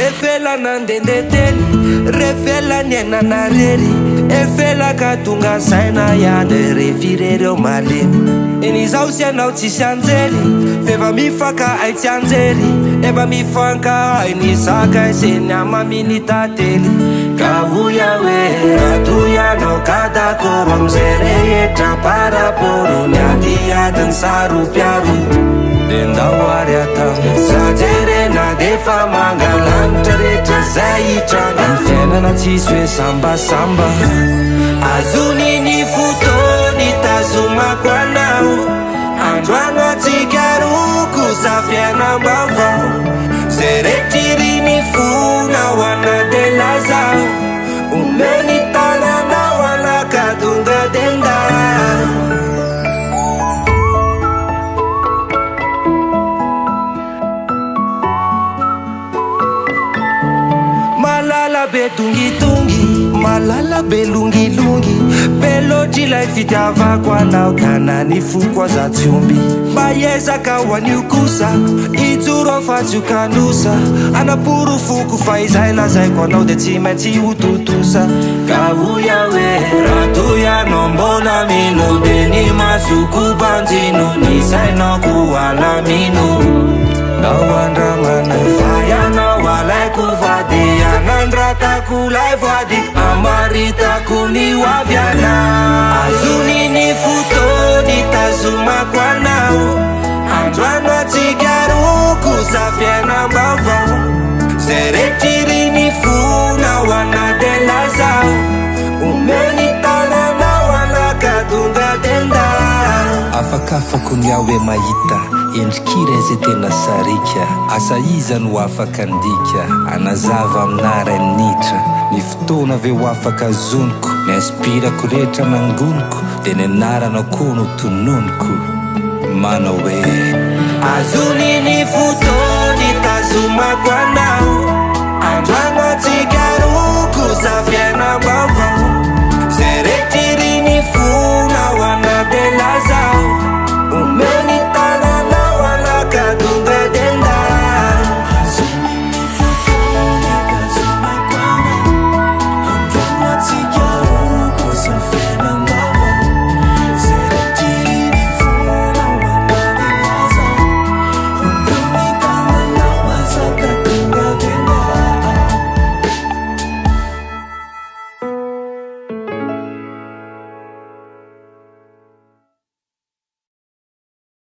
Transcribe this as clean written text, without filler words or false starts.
efela nandendeteny refela niainanarery efela ka tonga saina iady refirereo malemy enizao sy anao tsisy anjely feva mifaka ay tsy anjery eva mifanka ay nizaka seny amaminy tately ka hoya hoe atoyanao kadakoro amizay rehetra paraporo ny adiadiny saropiaro de ndao ary atao sajerena defa mangalanitra rehetra zay hitranga ny fiainana tsisy hoe sambasamba azony ny fotony tazomako anao androano atsika roko za fiainam-bavao zay rehetriry ny fona ho ana de lazao omeny tananao anakadonga denda malala be dongitongy malala be longilongy belotry lay fitiavako anao kana ny foko aza tsy omby mba ezaka ho an'io kosa ijoro afatsokanosa anaporo foko fa izay lazaiko anao de tsy maintsy hototosa ka hoya hoe raha toyanao mbola mino de ny masoko banjino ny sainako alamino nao andramana fayanao alaiko vady anandratako lay vady amaritako ny hoavyana azony ny fotony tazomako anao androano atsika roko za fiainam-bavao zay rehetriry ny fona ho ana de lazao omeny tananao anakadonga denda afakafako ny aho hoe mahita endrikira zay tena sarika asa iza no afaka andika anazava aminara nitra ny fotoana ve ho afaka zoniko ny inspirako rehetra nangoniko de ny anarana koa no tononiko manao hoe azony ny fotony tazomako anao androano atsika roko za fiainam-bavao